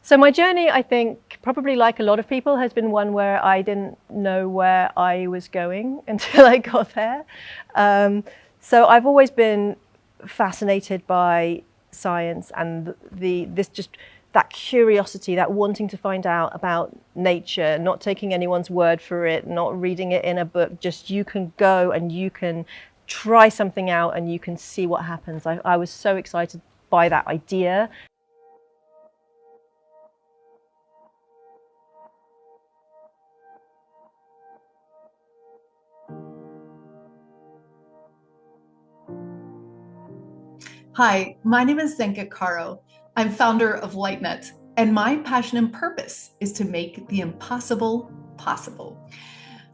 So my journey, I think, probably like a lot of people, has been one where I didn't know where I was going until I got there. So I've always been fascinated by science and that curiosity, that wanting to find out about nature, not taking anyone's word for it, not reading it in a book, just you can go and you can try something out and you can see what happens. I was so excited by that idea. Hi, my name is Zenka Caro. I'm founder of LightNet, and my passion and purpose is to make the impossible possible.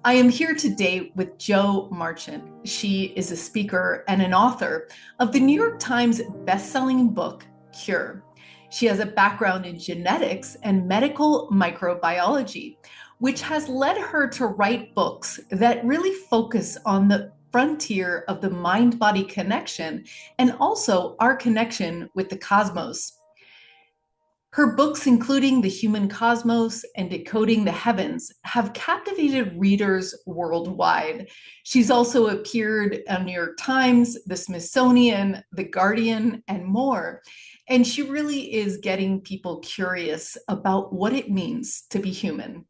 I am here today with Jo Marchant. She is a speaker and an author of the New York Times bestselling book, Cure. She has a background in genetics and medical microbiology, which has led her to write books that really focus on the frontier of the mind-body connection and also our connection with the cosmos. Her books, including The Human Cosmos and Decoding the Heavens, have captivated readers worldwide. She's also appeared on New York Times, the Smithsonian, The Guardian, and more. And she really is getting people curious about what it means to be human.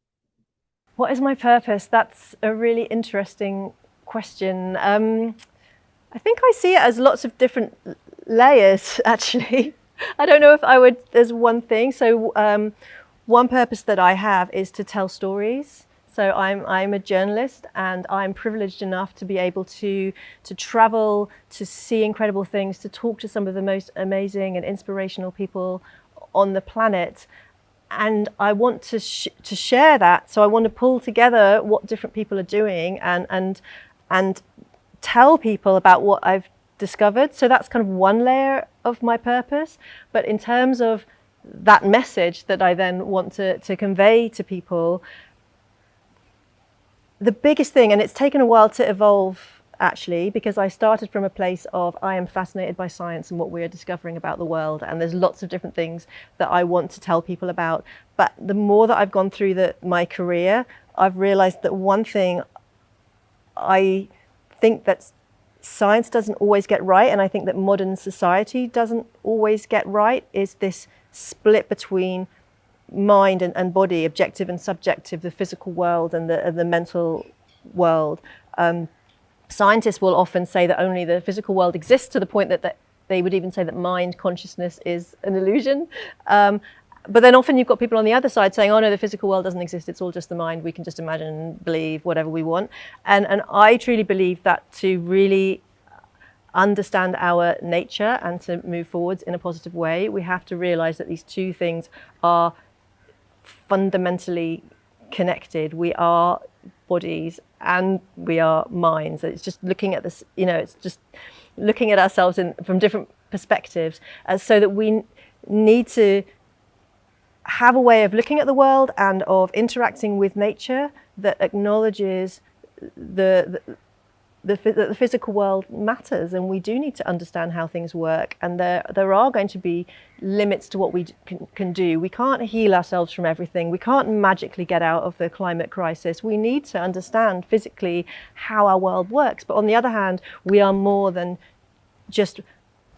What is my purpose? That's a really interesting question. I think I see it as lots of different layers, actually. I don't know if I would, there's one thing. So one purpose that I have is to tell stories. So I'm a journalist, and I'm privileged enough to be able to travel, to see incredible things, to talk to some of the most amazing and inspirational people on the planet. And I want to share that. So I want to pull together what different people are doing and tell people about what I've discovered. So that's kind of one layer of my purpose. But in terms of that message that I then want to convey to people, the biggest thing, and it's taken a while to evolve actually, because I started from a place of I am fascinated by science and what we are discovering about the world, and there's lots of different things that I want to tell people about. But the more that I've gone through my career, I've realized that one thing I think that science doesn't always get right, and I think that modern society doesn't always get right, is this split between mind and body, objective and subjective, the physical world and the mental world. Scientists will often say that only the physical world exists, to the point that they would even say that mind consciousness is an illusion. But then often you've got people on the other side saying, oh no, the physical world doesn't exist, it's all just the mind, we can just imagine, believe, whatever we want. And I truly believe that to really understand our nature and to move forwards in a positive way, we have to realize that these two things are fundamentally connected. We are bodies and we are minds. It's just looking at this, it's just looking at ourselves from different perspectives, so that we need to have a way of looking at the world and of interacting with nature that acknowledges the physical world matters, and we do need to understand how things work, and there are going to be limits to what we can do. We can't heal ourselves from everything. We can't magically get out of the climate crisis. We need to understand physically how our world works. But on the other hand, we are more than just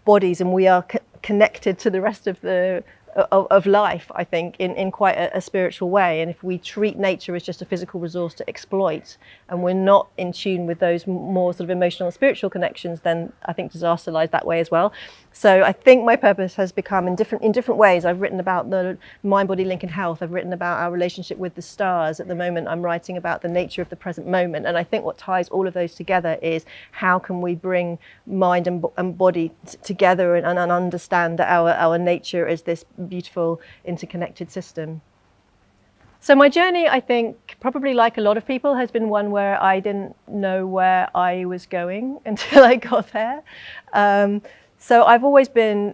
bodies, and we are connected to the rest of life, I think, in quite a spiritual way. And if we treat nature as just a physical resource to exploit, and we're not in tune with those more sort of emotional and spiritual connections, then I think disaster lies that way as well. So I think my purpose has become in different ways. I've written about the mind-body link in health. I've written about our relationship with the stars. At the moment, I'm writing about the nature of the present moment. And I think what ties all of those together is how can we bring mind and body together and understand that our nature is this beautiful interconnected system. So my journey, I think, probably like a lot of people, has been one where I didn't know where I was going until I got there. So I've always been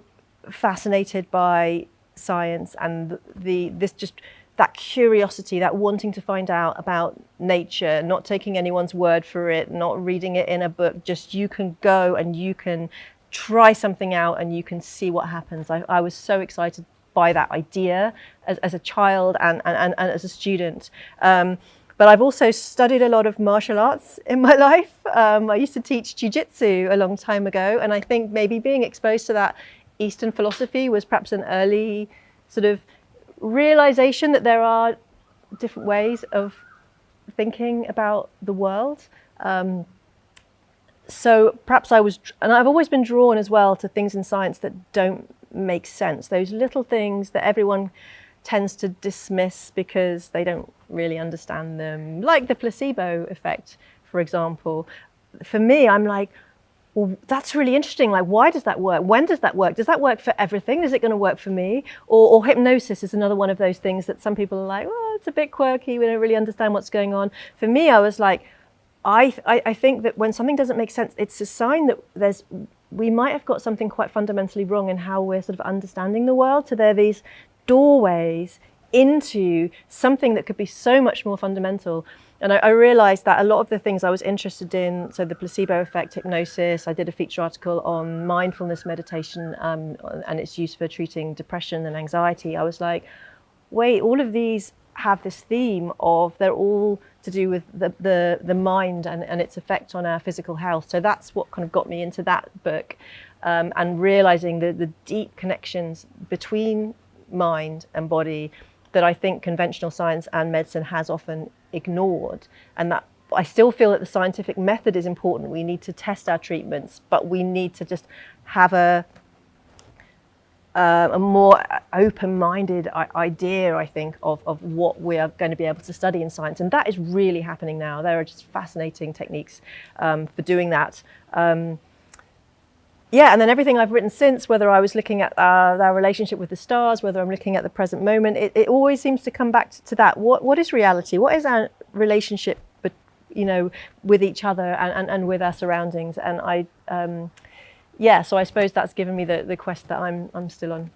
fascinated by science and that curiosity, that wanting to find out about nature, not taking anyone's word for it, not reading it in a book, just you can go and you can try something out and you can see what happens. I was so excited by that idea as a child and as a student. But I've also studied a lot of martial arts in my life. I used to teach jiu-jitsu a long time ago, and I think maybe being exposed to that Eastern philosophy was perhaps an early sort of realization that there are different ways of thinking about the world. So perhaps and I've always been drawn as well to things in science that don't make sense. Those little things that everyone tends to dismiss because they don't really understand them, like the placebo effect, for example. For me, I'm like, well, that's really interesting. Like, why does that work? When does that work? Does that work for everything? Is it going to work for me? Or hypnosis is another one of those things that some people are like, oh, it's a bit quirky. We don't really understand what's going on. For me, I was like, I think that when something doesn't make sense, it's a sign that we might have got something quite fundamentally wrong in how we're sort of understanding the world. So there are these doorways into something that could be so much more fundamental. And I realized that a lot of the things I was interested in, so the placebo effect, hypnosis, I did a feature article on mindfulness meditation and its use for treating depression and anxiety. I was like, wait, all of these have this theme of they're all to do with the mind and its effect on our physical health. So that's what kind of got me into that book, and realizing the deep connections between mind and body that I think conventional science and medicine has often ignored. And that I still feel that the scientific method is important. We need to test our treatments, but we need to just have a more open-minded idea, I think, of what we are going to be able to study in science. And that is really happening now. There are just fascinating techniques for doing that. Yeah, and then everything I've written since, whether I was looking at our relationship with the stars, whether I'm looking at the present moment, it always seems to come back to that. What is reality? What is our relationship, with each other and with our surroundings? And so I suppose that's given me the quest that I'm still on.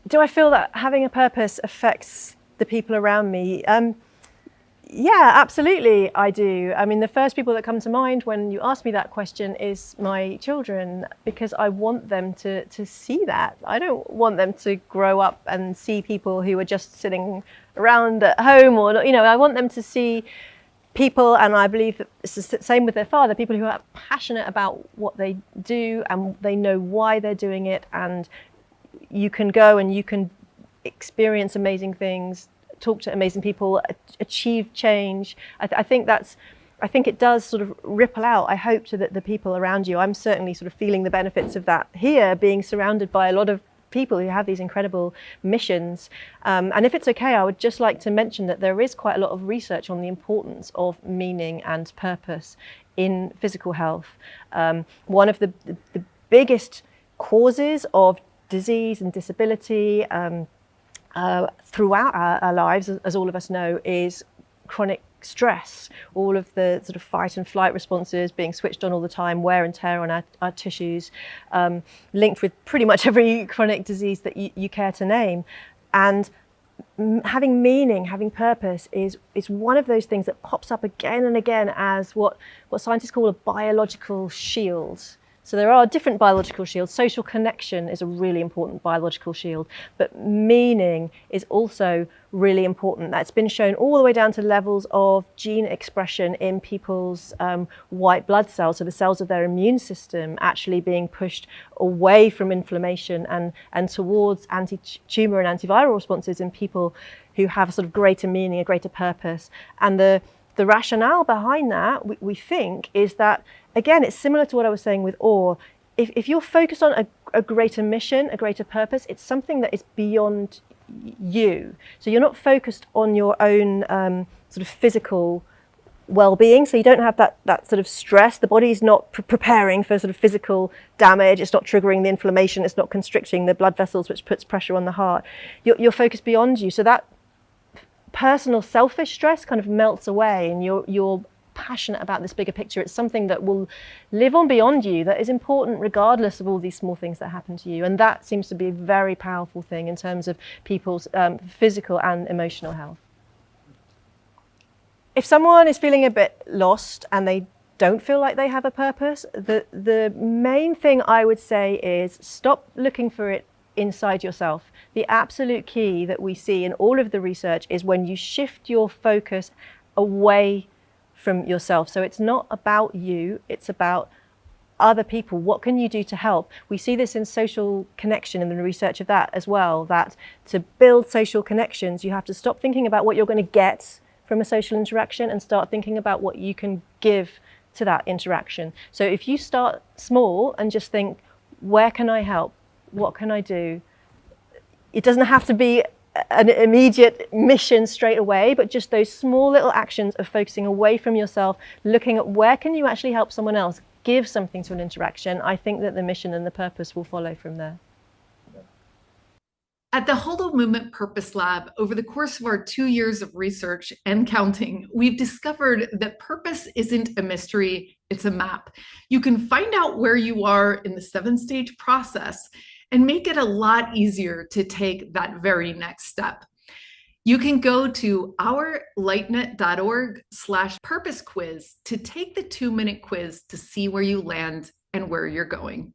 Do I feel that having a purpose affects the people around me? Yeah, absolutely, I do. I mean, the first people that come to mind when you ask me that question is my children, because I want them to see that. I don't want them to grow up and see people who are just sitting around at home, or, I want them to see people, and I believe that it's the same with their father, people who are passionate about what they do and they know why they're doing it, and you can go and you can experience amazing things, talk to amazing people, achieve change. I think it does sort of ripple out, I hope, to the people around you. I'm certainly sort of feeling the benefits of that here, being surrounded by a lot of people who have these incredible missions. And if it's okay, I would just like to mention that there is quite a lot of research on the importance of meaning and purpose in physical health. One of the biggest causes of disease and disability throughout our lives, as all of us know, is chronic stress. All of the sort of fight and flight responses being switched on all the time, wear and tear on our tissues, linked with pretty much every chronic disease that you care to name. And having meaning, having purpose is one of those things that pops up again and again as what scientists call a biological shield. So there are different biological shields. Social connection is a really important biological shield, but meaning is also really important. That's been shown all the way down to levels of gene expression in people's white blood cells, so the cells of their immune system actually being pushed away from inflammation and towards anti-tumor and antiviral responses in people who have a sort of greater meaning, a greater purpose. And the rationale behind that, we think, is that, again, it's similar to what I was saying with awe. If you're focused on a greater mission, a greater purpose, it's something that is beyond you. So you're not focused on your own sort of physical well-being. So you don't have that sort of stress. The body's not preparing for sort of physical damage. It's not triggering the inflammation. It's not constricting the blood vessels, which puts pressure on the heart. You're focused beyond you. So that personal selfish stress kind of melts away, and you're passionate about this bigger picture. It's something that will live on beyond you, that is important regardless of all these small things that happen to you. And that seems to be a very powerful thing in terms of people's physical and emotional health. If someone is feeling a bit lost and they don't feel like they have a purpose, the main thing I would say is stop looking for it inside yourself. The absolute key that we see in all of the research is when you shift your focus away from yourself. So it's not about you, it's about other people. What can you do to help? We see this in social connection and the research of that as well, that to build social connections, you have to stop thinking about what you're going to get from a social interaction and start thinking about what you can give to that interaction. So if you start small and just think, where can I help? What can I do? It doesn't have to be an immediate mission straight away, but just those small little actions of focusing away from yourself, looking at where can you actually help someone else, give something to an interaction. I think that the mission and the purpose will follow from there. At the Holo Movement Purpose Lab, over the course of our 2 years of research and counting, we've discovered that purpose isn't a mystery, it's a map. You can find out where you are in the 7-stage process and make it a lot easier to take that very next step. You can go to ourlightnet.org/purpose quiz to take the 2-minute quiz to see where you land and where you're going.